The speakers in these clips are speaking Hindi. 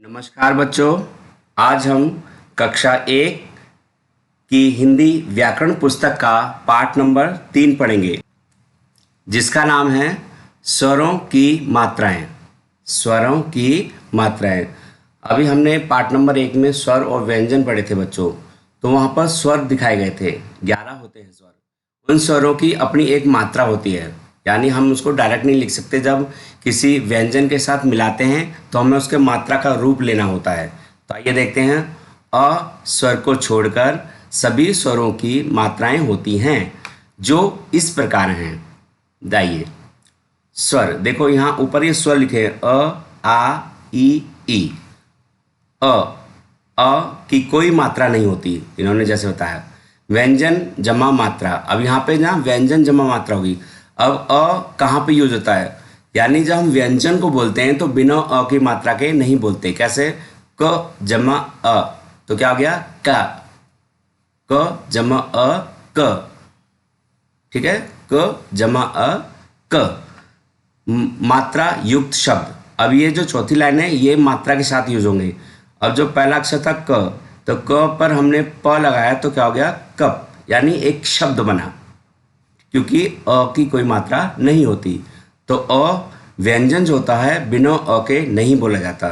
नमस्कार बच्चों। आज हम कक्षा 1 की हिंदी व्याकरण पुस्तक का पाठ नंबर 3 पढ़ेंगे, जिसका नाम है स्वरों की मात्राएं। स्वरों की मात्राएं। अभी हमने पाठ नंबर 1 में स्वर और व्यंजन पढ़े थे बच्चों। तो वहाँ पर स्वर दिखाए गए थे, 11 होते हैं स्वर। उन स्वरों की अपनी एक मात्रा होती है, यानी हम उसको डायरेक्ट नहीं लिख सकते। जब किसी व्यंजन के साथ मिलाते हैं तो हमें उसके मात्रा का रूप लेना होता है। तो आइए देखते हैं। अ स्वर को छोड़कर सभी स्वरों की मात्राएं होती हैं, जो इस प्रकार हैं। दाइए स्वर देखो, यहाँ ऊपर ये स्वर लिखे हैं, अ आ ई। अ की कोई मात्रा नहीं होती, इन्होंने जैसे बताया। व्यंजन जमा मात्रा, अब यहाँ पे ना व्यंजन जमा मात्रा होगी। अब अ कहाँ पे यूज होता है, यानी जब हम व्यंजन को बोलते हैं तो बिना अ की मात्रा के नहीं बोलते। कैसे? क जमा अ, तो क्या हो गया? का। क जमा अ क, ठीक है। क जमा अ क। मात्रा युक्त शब्द, अब ये जो चौथी लाइन है ये मात्रा के साथ यूज होंगे। अब जो पहला अक्षर था क, तो क पर हमने प लगाया तो क्या हो गया? कप, यानी एक शब्द बना, क्योंकि अ की कोई मात्रा नहीं होती। तो अ व्यंजन जो होता है बिना अ के नहीं बोला जाता।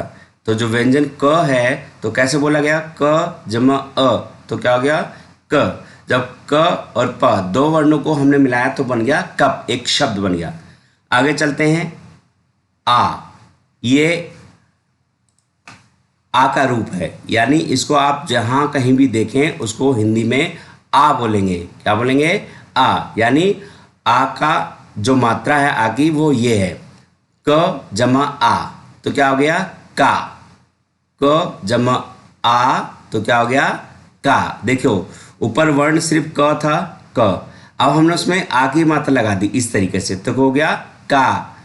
तो जो व्यंजन क है तो कैसे बोला गया? क जमा अ, तो क्या हो गया? क। जब क और प दो वर्णों को हमने मिलाया तो बन गया कप, एक शब्द बन गया। आगे चलते हैं। आ, ये आ का रूप है, यानी इसको आप जहां कहीं भी देखें उसको हिंदी में आ बोलेंगे। क्या बोलेंगे? आ, यानी आ का जो मात्रा है आ की वो ये है, क जमा आ, तो क्या हो गया? का। क जमा आ, तो क्या हो गया? का। देखो ऊपर वर्ण सिर्फ क था, क। अब हमने उसमें आ की मात्रा लगा दी इस तरीके से, तो हो गया का।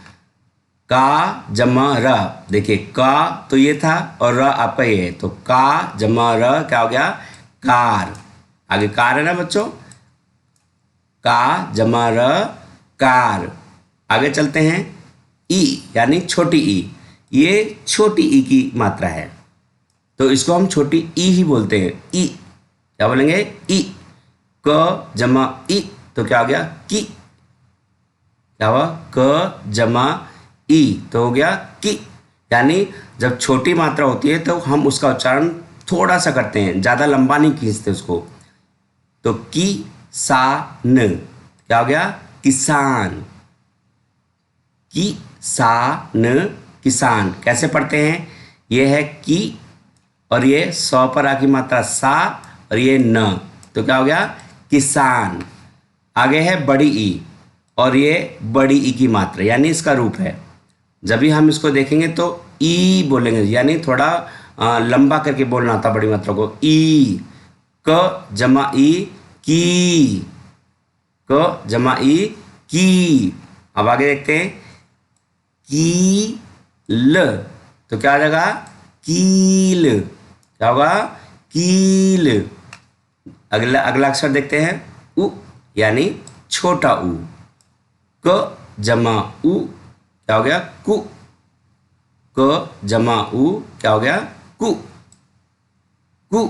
का जमा र, देखिए का तो ये था और र आपका ये है, तो का जमा र क्या हो गया? कार। आगे कार है ना बच्चों, का जमा र कार। आगे चलते हैं। ई यानी छोटी ई, ये छोटी ई की मात्रा है, तो इसको हम छोटी ई ही बोलते हैं। ई, क्या बोलेंगे? ई। क जमा ई, तो क्या हो गया? की। क्या हुआ? क जमा ई, तो हो गया की। यानी जब छोटी मात्रा होती है तो हम उसका उच्चारण थोड़ा सा करते हैं, ज़्यादा लंबा नहीं खींचते उसको। तो की सा न, क्या हो गया? किसान। की सा न, किसान। कैसे पढ़ते हैं? ये है की और ये सौ पर आ की मात्रा सा और ये न, तो क्या हो गया? किसान। आगे है बड़ी ई, और ये बड़ी ई की मात्रा यानी इसका रूप है। जब भी हम इसको देखेंगे तो ई बोलेंगे, यानी थोड़ा लंबा करके बोलना होता बड़ी मात्रा को। ई। क जमा ई की, क जमा ई की। अब आगे देखते हैं। की ल, तो क्या आ जाएगा? कील। क्या होगा? कील। अगला अगला अक्षर देखते हैं। उ, यानी छोटा ऊ। क जमा उ, क्या हो गया? कु। क जमा उ, क्या हो गया? कु। कु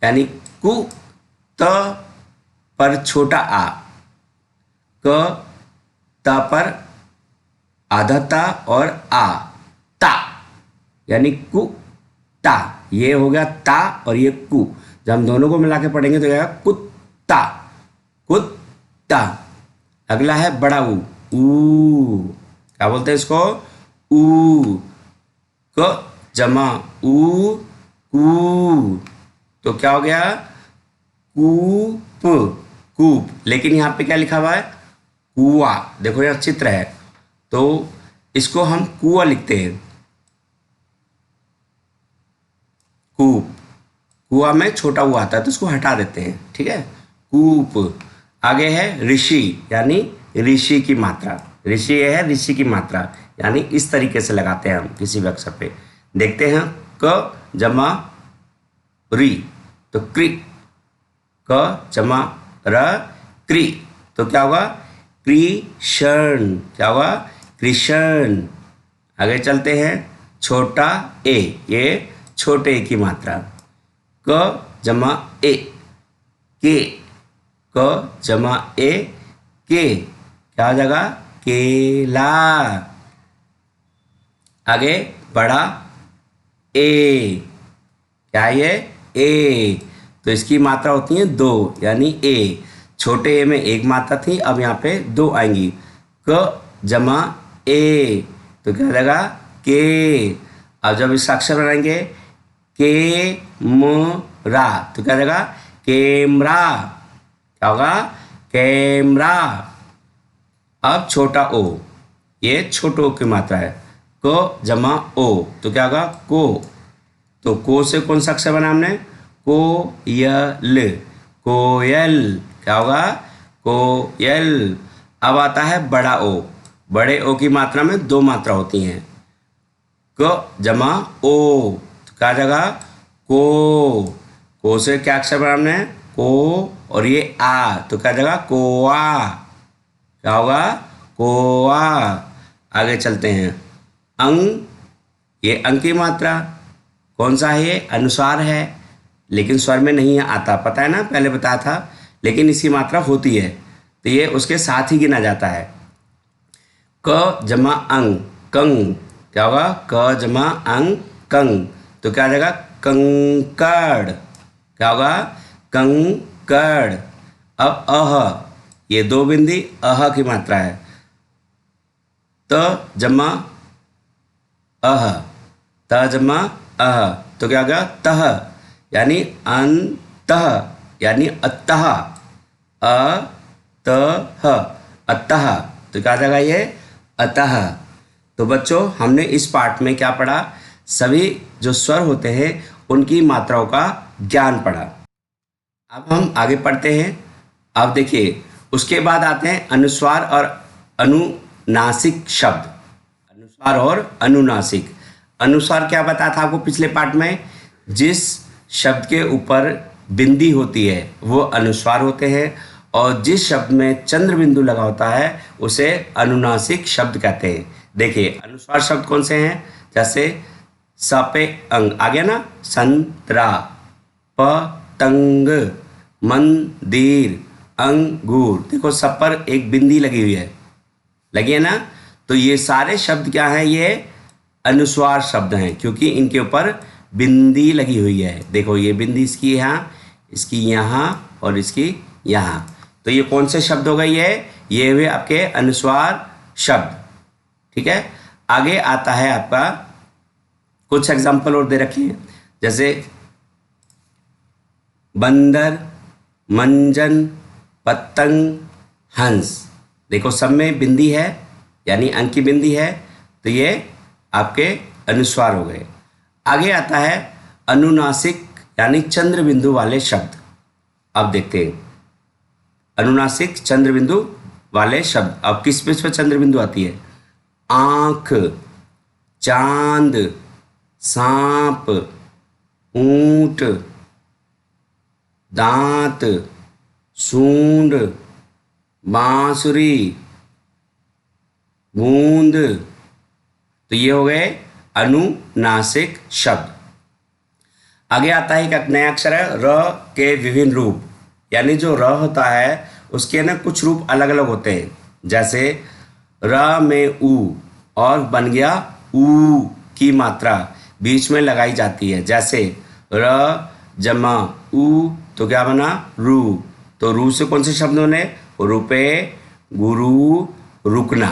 यानी कु। त पर छोटा आ, क त पर आधा ता और आ, ता, यानी कु ता। ये हो गया ता और ये कु, जब हम दोनों को मिला के पढ़ेंगे तो क्या? कुत्ता। कुत्ता। अगला है बड़ा ऊ। क्या बोलते हैं इसको? ऊ। क जमा ऊ, कू, तो क्या हो गया? कूप। कूप। लेकिन यहाँ पे क्या लिखा हुआ है? कुआ। देखो यह चित्र है, तो इसको हम कुआ लिखते हैं। कूप। कुआ में छोटा हुआ आता है तो इसको हटा देते हैं, ठीक है। कूप। आगे है ऋषि, यानी ऋषि की मात्रा। ऋषि ये है ऋषि की मात्रा, यानी इस तरीके से लगाते हैं हम किसी भी अक्षर पे। देखते हैं। क जमा री, तो क्री। क जमा र क्री, तो क्या होगा? कृष्ण। क्या होगा? कृष्ण। आगे चलते हैं। छोटा ए, ये छोटे ए की मात्रा। क जमा ए, के, क जमा ए, के, क्या हो जाएगा? केला। आगे बड़ा ए, क्या ये? ए, तो इसकी मात्रा होती है 2, यानी ए। छोटे ए में एक मात्रा थी, अब यहाँ पे 2 आएंगी। क जमा ए, तो क्या हो जाएगा? के। अब जब इसका अक्षर बनाएंगे के म रा, तो क्या हो जाएगा? कैमरा। क्या होगा? कैमरा। अब छोटा ओ, ये छोटे ओ की मात्रा है। क जमा ओ, तो क्या होगा? को। तो को से कौन सा अक्षर बना हमने? कोयल, कोयल। क्या होगा? कोयल। अब आता है बड़ा ओ। बड़े ओ की मात्रा में 2 मात्रा होती हैं। क जमा ओ, तो क्या जगह? को से क्या अक्षर बना हमने? को, और ये आ, तो क्या जगह? कोआ। क्या होगा? कोआ। आगे चलते हैं। अंग, ये अंग की मात्रा कौन सा है? ये अनुस्वार है, लेकिन स्वर में नहीं आता, पता है ना, पहले बताया था। लेकिन इसकी मात्रा होती है, तो ये उसके साथ ही गिना जाता है। क जमा अंग, कंग। क्या होगा? क जमा अंग, कंग, तो क्या आ जाएगा? कंकड़। क्या होगा? कंकड़। अब अह, ये 2 बिंदी अह की मात्रा है। त जमा अह, त जमा अह, तो क्या होगा? तह, यानी अंतः, यानी अतः। अतः, अतः, तो क्या जाएगा? ये अतः। तो बच्चों, हमने इस पार्ट में क्या पढ़ा? सभी जो स्वर होते हैं उनकी मात्राओं का ज्ञान पढ़ा। अब हम आगे पढ़ते हैं। अब देखिए, उसके बाद आते हैं अनुस्वार और अनुनासिक शब्द। अनुस्वार और अनुनासिक। अनुस्वार क्या बताया था आपको पिछले पार्ट में? जिस शब्द के ऊपर बिंदी होती है वो अनुस्वार होते हैं, और जिस शब्द में चंद्र बिंदु लगा होता है उसे अनुनासिक शब्द कहते हैं। देखिए, अनुस्वार शब्द कौन से हैं? जैसे सपे अंग आ गया ना, संतरा, पतंग, मंदिर, अंगूर। देखो, सब पर एक बिंदी लगी हुई है, लगी है ना। तो ये सारे शब्द क्या हैं? ये अनुस्वार शब्द हैं, क्योंकि इनके ऊपर बिंदी लगी हुई है। देखो, ये बिंदी इसकी यहाँ, इसकी यहाँ, और इसकी यहाँ। तो ये कौन से शब्द हो गए? ये हुए आपके अनुस्वार शब्द। ठीक है। आगे आता है आपका, कुछ एग्जाम्पल और दे रखे हैं, जैसे बंदर, मंजन, पतंग, हंस। देखो, सब में बिंदी है, यानी अंक की बिंदी है, तो ये आपके अनुस्वार हो गए। आगे आता है अनुनासिक, यानी चंद्र बिंदु वाले शब्द। अब देखते हैं अनुनासिक चंद्र बिंदु वाले शब्द। अब किस पे चंद्र बिंदु आती है? आंख, चांद, सांप, ऊंट, दांत, सूंड, बांसुरी, बूंद। तो ये हो गए अनुनासिक शब्द। आगे आता है एक नया अक्षर है र के विभिन्न रूप, यानी जो र होता है उसके ना कुछ रूप अलग अलग होते हैं। जैसे र में ऊ, और बन गया ऊ की मात्रा बीच में लगाई जाती है। जैसे र जमा ऊ, तो क्या बना? रू। तो रू से कौन से शब्द बने? रुपए, गुरु, रुकना।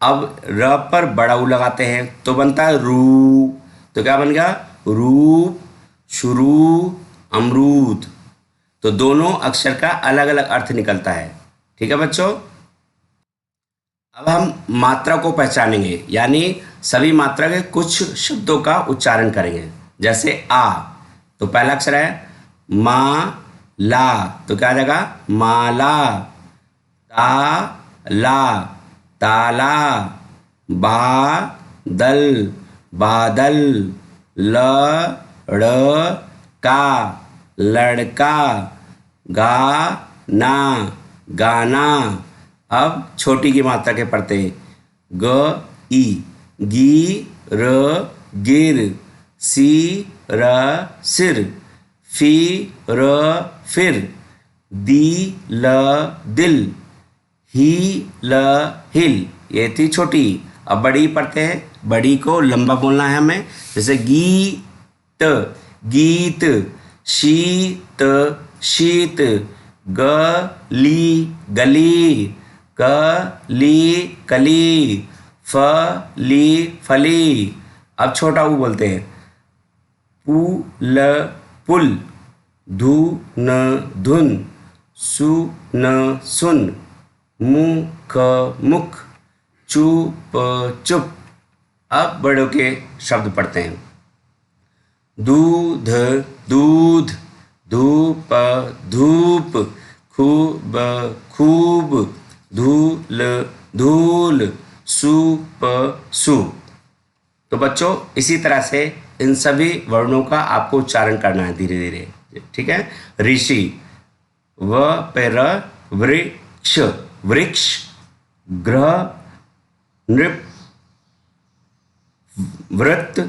अब र पर बड़ा ऊ लगाते हैं तो बनता है रू, तो क्या बन गया? रूप, शुरू, अमरूद। तो दोनों अक्षर का अलग अलग अर्थ निकलता है। ठीक है बच्चों। अब हम मात्रा को पहचानेंगे, यानी सभी मात्रा के कुछ शब्दों का उच्चारण करेंगे। जैसे आ, तो पहला अक्षर है मा ला, तो क्या आ जाएगा? माला। ता ला, ताला। बादल, बादल। लड़का, लड़का। गाना, गाना। अब छोटी की मात्रा के पढ़ते हैं। ग ई, गी र गिर, सी र सिर, फी र फिर, दी ल दिल, ही ल हिल। ये थी छोटी। अब बड़ी पढ़ते हैं। बड़ी को लंबा बोलना है हमें, जैसे गीत गीत, शीत शीत, गली गली, कली कली, फली फली। अब छोटा ऊ बोलते हैं। पुल पुल, धुन धुन, सुन सुन, मुख मुख, चुप चुप। अब बड़ों के शब्द पढ़ते हैं। दूध दूध, धूप धूप, खूब खूब, धूल धूल, सूप सूप। तो बच्चों इसी तरह से इन सभी वर्णों का आपको उच्चारण करना है धीरे धीरे। ठीक है। ऋषि, व पेर, वृक्ष वृक्ष, ग्रह, नृप, व्रत,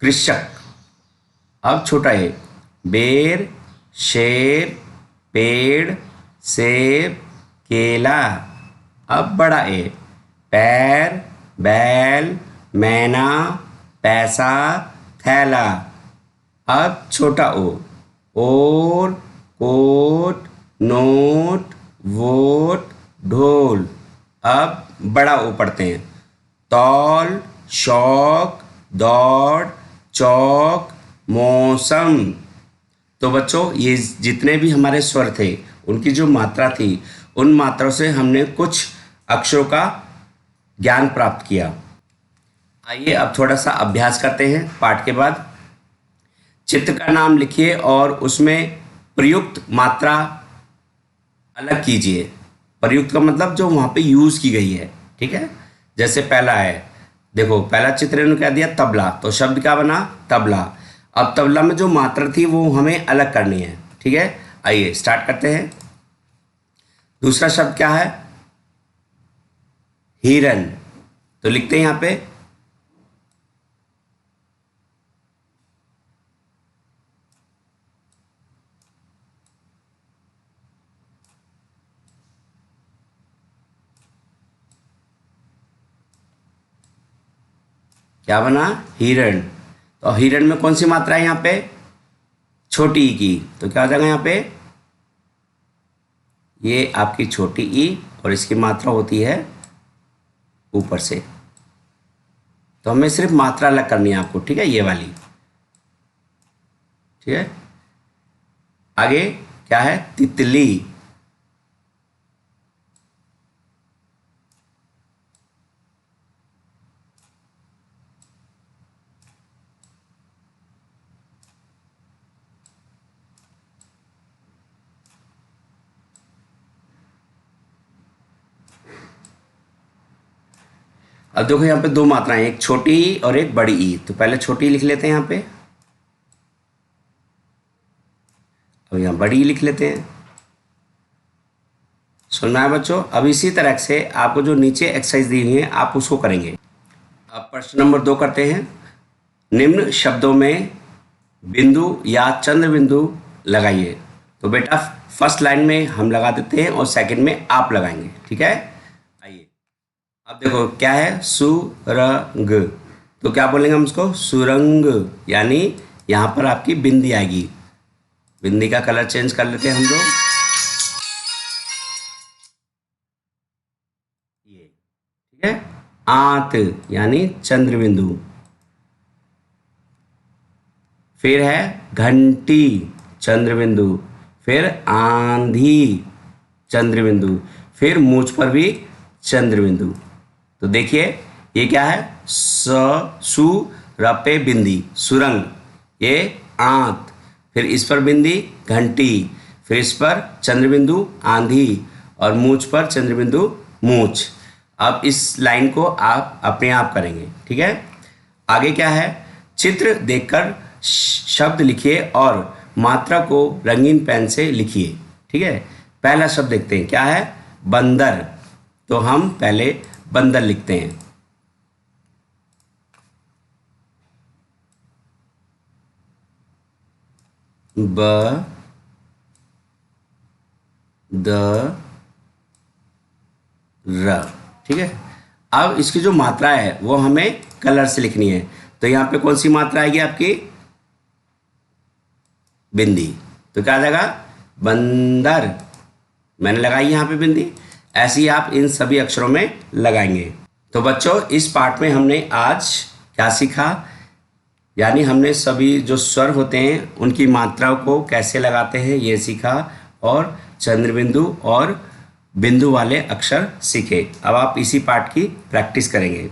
कृषक। अब छोटा है। बेर, शेर, पेड़, सेब, केला। अब बड़ा ए। पैर, बैल, मैना, पैसा, थैला। अब छोटा ओ। और, कोट, नोट, वोट, ढोल। अब बड़ा ओ पढ़ते हैं। तौल, शौक, दौड़, चौक, मौसम। तो बच्चों ये जितने भी हमारे स्वर थे उनकी जो मात्रा थी, उन मात्राओं से हमने कुछ अक्षरों का ज्ञान प्राप्त किया। आइए अब थोड़ा सा अभ्यास करते हैं पाठ के बाद। चित्र का नाम लिखिए और उसमें प्रयुक्त मात्रा अलग कीजिए। प्रयुक्त का मतलब जो वहाँ पे यूज़ की गई है। ठीक है। जैसे पहला है, देखो पहला चित्र इन्होंने क्या दिया, तबला। तो शब्द क्या बना, तबला। अब तबला में जो मात्रा थी वो हमें अलग करनी है। ठीक है। आइए स्टार्ट करते हैं। दूसरा शब्द क्या है, हिरन। तो लिखते हैं यहाँ पे क्या बना, हिरण। तो हिरण में कौन सी मात्रा है यहाँ पे, छोटी ई की। तो क्या हो जाएगा यहाँ पे, ये आपकी छोटी ई और इसकी मात्रा होती है ऊपर से। तो हमें सिर्फ मात्रा अलग करनी है आपको। ठीक है, ये वाली। ठीक है। आगे क्या है, तितली। अब देखो यहाँ पे दो मात्राएं, एक छोटी ई और एक बड़ी ई। तो पहले छोटी लिख लेते हैं यहाँ पे, अब यहाँ बड़ी लिख लेते हैं। सुनना है बच्चों। अब इसी तरह से आपको जो नीचे एक्सरसाइज दी हुई है आप उसको करेंगे। अब प्रश्न नंबर 2 करते हैं। निम्न शब्दों में बिंदु या चंद्र बिंदु लगाइए। तो बेटा फर्स्ट लाइन में हम लगा देते हैं और सेकंड में आप लगाएंगे। ठीक है। आइए अब देखो क्या है, सुरंग। तो क्या बोलेंगे हम उसको, सुरंग। यानी यहाँ पर आपकी बिंदी आएगी। बिंदी का कलर चेंज कर लेते हैं हम लोग, ये। ठीक है। आंत यानी चंद्र बिंदु। फिर है घंटी, चंद्र बिंदु। फिर आंधी, चंद्र बिंदु। फिर मूंछ पर भी चंद्र बिंदु। तो देखिए ये क्या है, सु रपे बिंदी, सुरंग। ये आंत, फिर इस पर बिंदी घंटी, फिर इस पर चंद्र बिंदु आंधी और मूंछ पर चंद्र बिंदु मूंछ। अब इस लाइन को आप अपने आप करेंगे। ठीक है। आगे क्या है, चित्र देखकर शब्द लिखिए और मात्रा को रंगीन पेन से लिखिए। ठीक है। पहला शब्द देखते हैं, क्या है, बंदर। तो हम पहले बंदर लिखते हैं। ब, द, र। ठीक है, अब इसकी जो मात्रा है वो हमें कलर से लिखनी है। तो यहाँ पे कौन सी मात्रा आएगी आपकी? बिंदी। तो क्या आ जाएगा? बंदर। मैंने लगाई यहाँ पे बिंदी। ऐसे ही आप इन सभी अक्षरों में लगाएंगे। तो बच्चों, इस पार्ट में हमने आज क्या सीखा? यानी हमने सभी जो स्वर होते हैं उनकी मात्राओं को कैसे लगाते हैं ये सीखा, और चंद्रबिंदु और बिंदु वाले अक्षर सीखे। अब आप इसी पार्ट की प्रैक्टिस करेंगे।